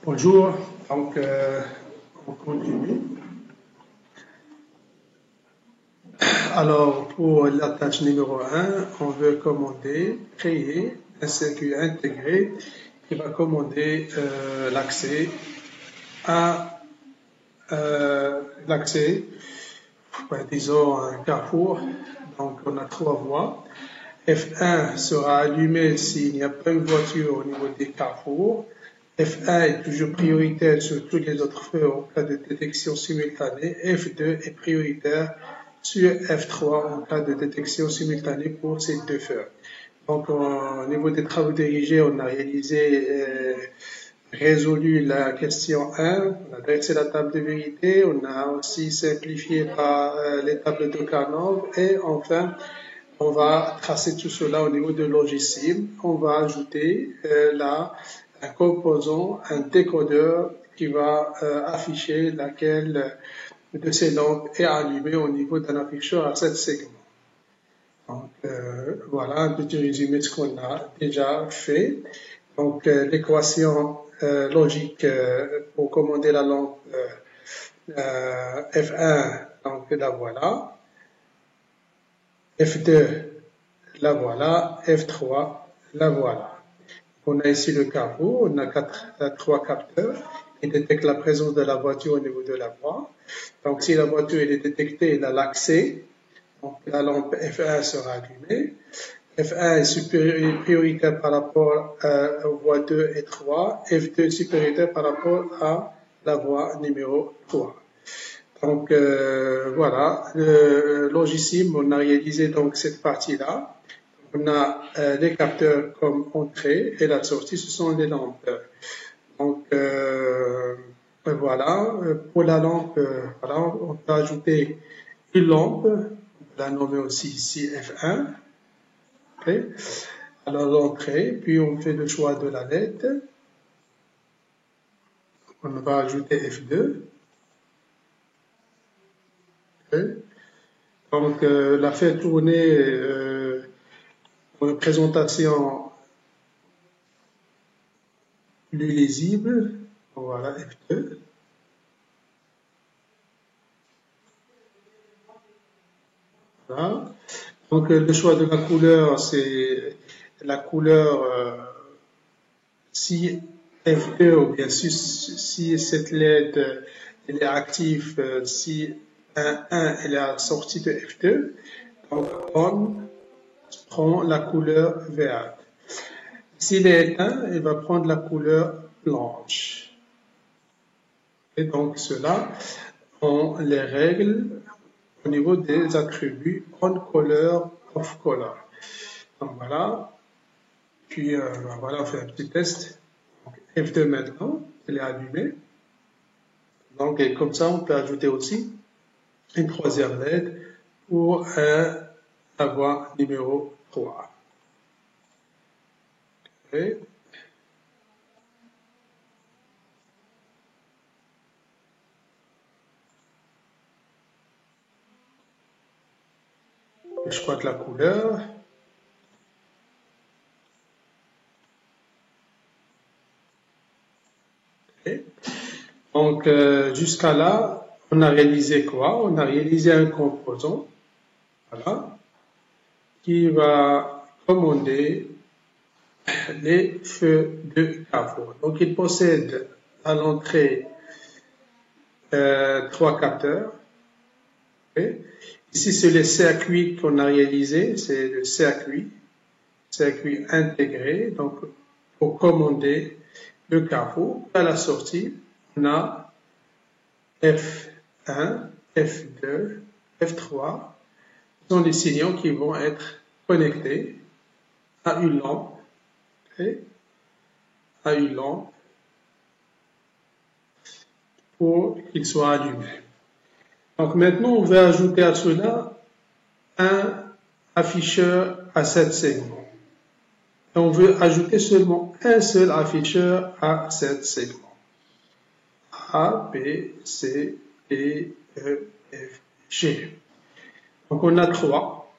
Bonjour, donc on continue. Alors pour la tâche numéro 1, on veut créer un circuit intégré qui va commander à l'accès, disons un carrefour. Donc on a 3 voies. F1 sera allumé s'il n'y a pas une voiture au niveau des carrefours. F1 est toujours prioritaire sur tous les autres feux en cas de détection simultanée. F2 est prioritaire sur F3 en cas de détection simultanée pour ces deux feux. Donc, au niveau des travaux dirigés, on a résolu la question 1, on a dressé la table de vérité, on a aussi simplifié par les tables de Carnot et enfin, on va tracer tout cela au niveau de logiciel. On va ajouter un composant, un décodeur qui va afficher laquelle de ces lampes est allumée au niveau d'un afficheur à 7 segments. Donc voilà un petit résumé de ce qu'on a déjà fait. Donc l'équation logique pour commander la lampe F1, donc la voilà. F2, la voilà. F3, la voilà. On a ici le carrefour, on a 3 capteurs qui détectent la présence de la voiture au niveau de la voie. Donc si la voiture est détectée, elle a l'accès. Donc la lampe F1 sera allumée. F1 est prioritaire par rapport aux voies 2 et 3. F2 est supérieur par rapport à la voie numéro 3. Donc voilà, le logiciel, on a réalisé donc cette partie-là. On a les capteurs comme entrée et la sortie, ce sont les lampes. Donc voilà, pour la lampe, voilà, on peut ajouter une lampe, on peut la nommer aussi ici F1. Okay. Alors l'entrée, puis on fait le choix de la LED. On va ajouter F2. Okay. Donc la faire tourner pour une présentation plus lisible. Voilà F2. Voilà. Donc le choix de la couleur, c'est la couleur si F2 ou bien si cette LED elle est active, si 1 elle est à la sortie de F2, donc on prend la couleur verte. S'il est éteint, il va prendre la couleur blanche. Et donc cela, on les règle au niveau des attributs on color, off color. Donc voilà. Puis voilà, on fait un petit test. Donc, F2 maintenant, elle est allumée. Donc et comme ça, on peut ajouter aussi une troisième LED pour la voie numéro 3. Okay. Je crois que la couleur. Okay. Donc jusqu'à là, on a réalisé quoi? On a réalisé un composant, voilà, qui va commander les feux de carrefour. Donc il possède à l'entrée 3 capteurs. Okay. Ici c'est le circuit qu'on a réalisé, c'est le circuit intégré. Donc pour commander le carrefour, à la sortie, on a F1, F2, F3, ce sont les signaux qui vont être connectés à une lampe, okay, pour qu'il soit allumé. Donc maintenant, on va ajouter à cela un afficheur à 7 segments. Et on veut ajouter seulement un seul afficheur à 7 segments. A, B, C, D, E, F, G. Donc on a 3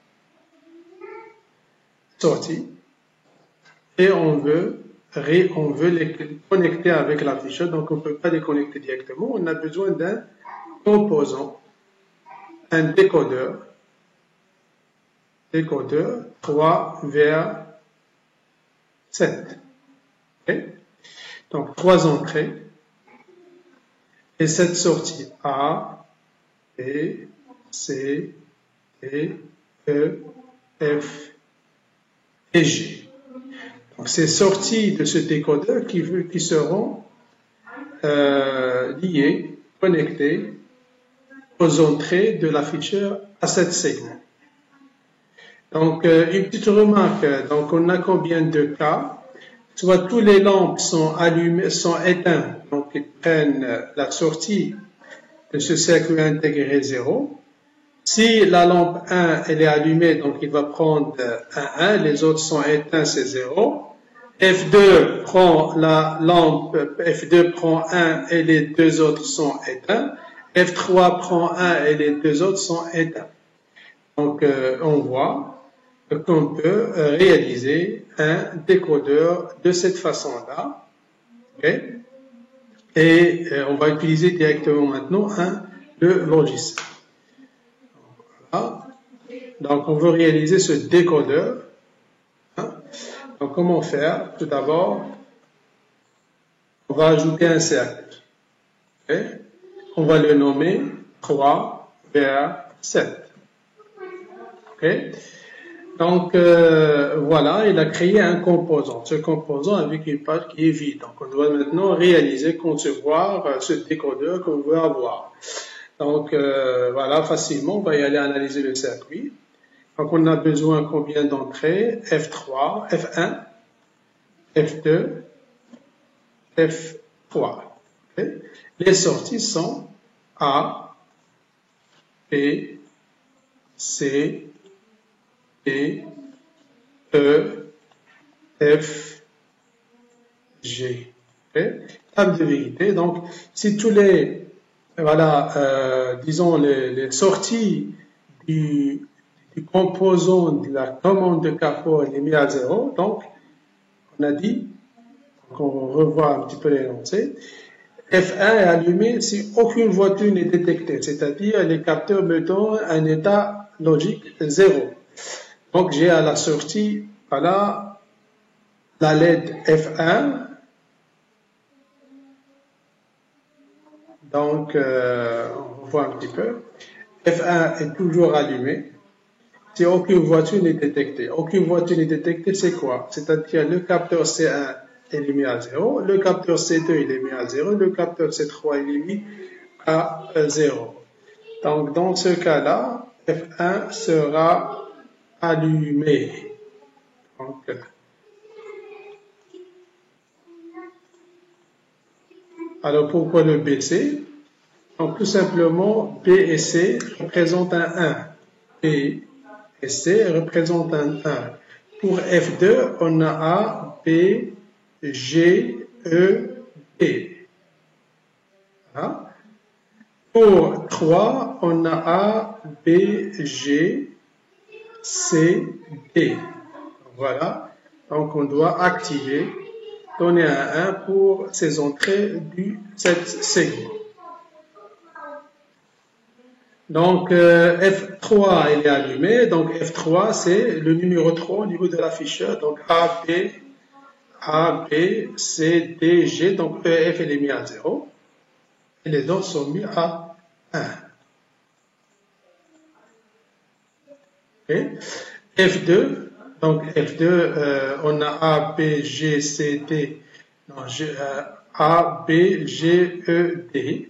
sorties et on veut on veut les connecter avec l'afficheur, donc on ne peut pas les connecter directement. On a besoin d'un composant, un décodeur 3 vers 7. Okay? Donc 3 entrées et 7 sorties A, B, C, D, E, F et G. Donc ces sorties de ce décodeur qui seront liées, connectées aux entrées de l'afficheur à 7 segments. Donc une petite remarque, donc on a combien de cas? Soit tous les lampes sont allumées, sont éteintes, donc ils prennent la sortie de ce cercle intégré 0. Si la lampe 1 elle est allumée, donc il va prendre un 1, les autres sont éteints, c'est 0. F2 prend la lampe, F2 prend 1 et les deux autres sont éteints. F3 prend 1 et les deux autres sont éteints. Donc on voit qu'on peut réaliser un décodeur de cette façon-là. Okay? Et on va utiliser directement maintenant le logiciel. Voilà. Donc on veut réaliser ce décodeur. Donc comment faire? Tout d'abord, on va ajouter un cercle. Okay? On va le nommer 3 vers 7. Okay? Donc voilà, il a créé un composant. Ce composant avec une page qui est vide. Donc on doit maintenant réaliser, concevoir ce décodeur qu'on veut avoir. Donc voilà, facilement, on va y aller analyser le circuit. Donc on a besoin combien d'entrées? F3, F1, F2, F3. Okay? Les sorties sont A, B, C, D, E, F, G. Okay? Table de vérité. Donc, si tous les, voilà, disons les sorties du composant de la commande de Carrefour est mis à 0, donc on a dit, on revoit un petit peu l'énoncé, F1 est allumé si aucune voiture n'est détectée, c'est-à-dire les capteurs me donnent un état logique 0. Donc j'ai à la sortie, voilà, la LED F1. Donc on voit un petit peu. F1 est toujours allumé si aucune voiture n'est détectée. Aucune voiture n'est détectée, c'est quoi? C'est-à-dire le capteur C1 est mis à 0, le capteur C2 il est mis à 0, le capteur C3 il est mis à 0. Donc dans ce cas-là, F1 sera allumé. Donc, alors pourquoi le BC? Donc tout simplement, B et C représentent un 1. B et C représentent un 1. Pour F2, on a A, B, G, E, D. Voilà. Pour 3, on a A, B, G, C, D. Voilà. Donc on doit activer, donner un 1 pour ces entrées du 7 segment. Donc F3 il est allumé, donc F3 c'est le numéro 3 au niveau de l'afficheur, donc A, B, C, D, G, donc EF il est mis à 0, et les autres sont mis à 1. Okay. F2, donc F2, on a A, B, G, C, D, non, A, B, G, E, D,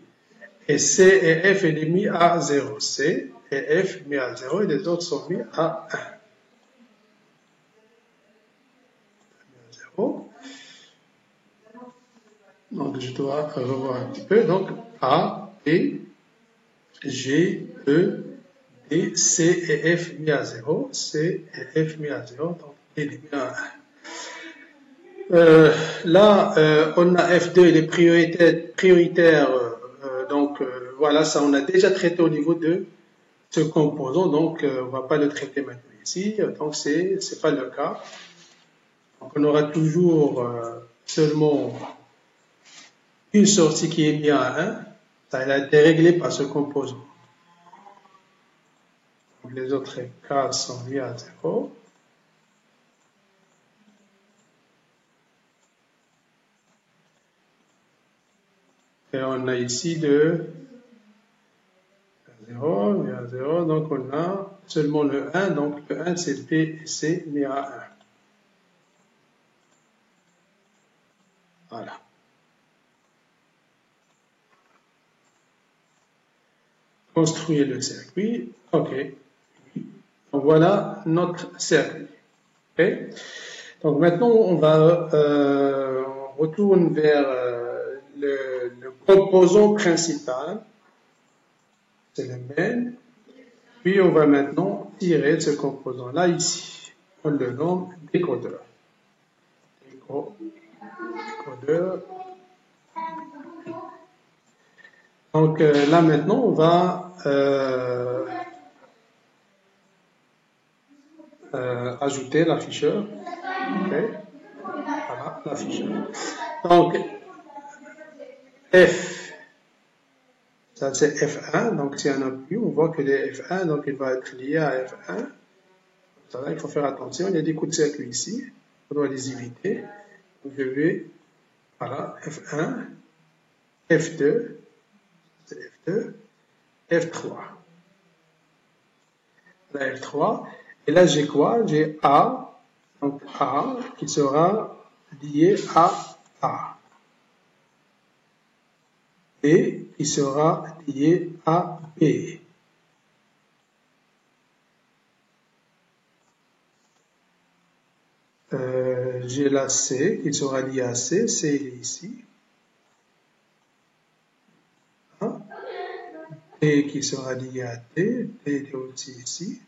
et C et F il est mis à 0, C et F mis à 0, et les autres sont mis à 1. Donc je dois revoir un petit peu. Donc A, B, G, E, D, C et F mis à 0. C et F mis à 0. Donc il est mis à 1. Là, on a F2, il est prioritaire. Donc voilà, ça on a déjà traité au niveau de ce composant. Donc on ne va pas le traiter maintenant ici. Donc c'est pas le cas. Donc on aura toujours seulement une sortie qui est mise à 1, ça a été réglé par ce composant. Donc, les autres cas sont mis à 0. Et on a ici de 0, mis à 0, donc on a seulement le 1, donc le 1 c'est P et C mis à 1. Voilà. Construire le circuit, ok. Donc voilà notre circuit. Okay. Donc maintenant on va on retourne vers le composant principal, c'est le main. Puis on va maintenant tirer ce composant-là ici. On le nomme décodeur. Décodeur. Donc là maintenant on va ajouter l'afficheur. Okay. Voilà l'afficheur. Donc F, ça c'est F1, donc si on appuie, on voit que les F1, donc il va être lié à F1. Ça, il faut faire attention, il y a des coups de circuit ici, on doit les éviter. Donc je vais, voilà, F1, F2, c'est F2, F3. Là, F3, et là j'ai quoi? J'ai A, donc A qui sera lié à A. B qui sera lié à B. J'ai la C qui sera liée à C, C est ici. Hein? D qui sera lié à D, D est aussi ici.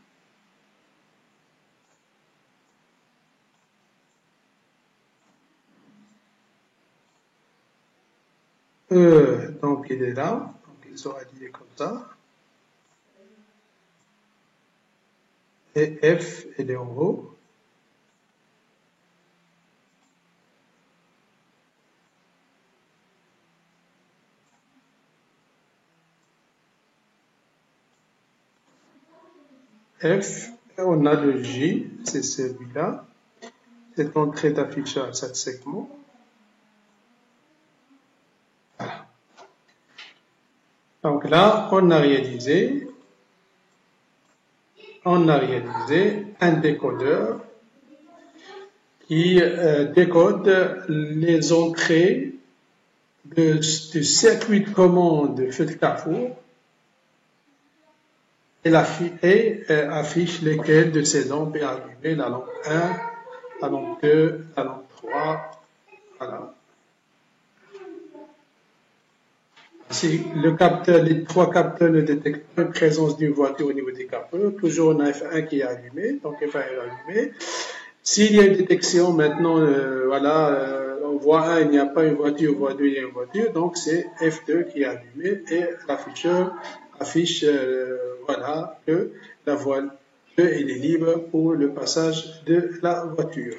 E, donc il est là, donc il sera lié comme ça. Et F, il est en haut. F, on a le J, c'est celui-là. Cette entrée d'affichage, cette segment. Voilà. Donc là, on a réalisé un décodeur qui décode les entrées du circuit de commande de feu de Carrefour et affiche lesquelles de ces lampes est allumée, la lampe 1, la lampe 2, la lampe 3, voilà. Si le capteur, les trois capteurs ne détectent pas la présence d'une voiture au niveau des capteurs, toujours on a F1 qui est allumé, donc F1 est allumé. S'il y a une détection maintenant, on voit 1, il n'y a pas une voiture, on voit 2, il y a une voiture, donc c'est F2 qui est allumé et l'afficheur affiche voilà, que la voie 2 est libre pour le passage de la voiture.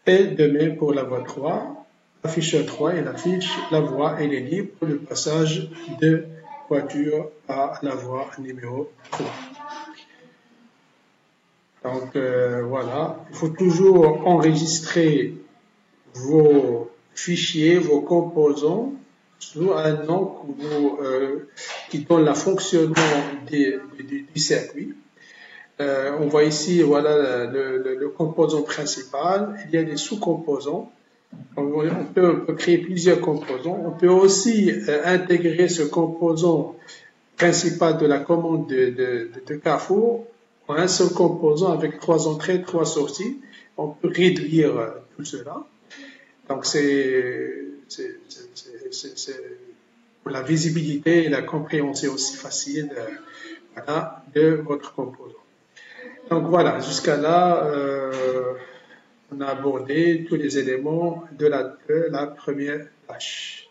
Et de même pour la voie 3. Afficheur 3, il affiche la voie, elle est libre pour le passage de voiture à la voie numéro 3. Donc voilà, il faut toujours enregistrer vos fichiers, vos composants sous un nom qui donne le fonctionnement du circuit. On voit ici voilà le composant principal, il y a des sous-composants. On peut créer plusieurs composants. On peut aussi intégrer ce composant principal de la commande de Carrefour en un seul composant avec 3 entrées, 3 sorties. On peut réduire tout cela. Donc c'est pour la visibilité et la compréhension aussi facile de votre composant. Donc voilà, jusqu'à là, on a abordé tous les éléments de la première tâche.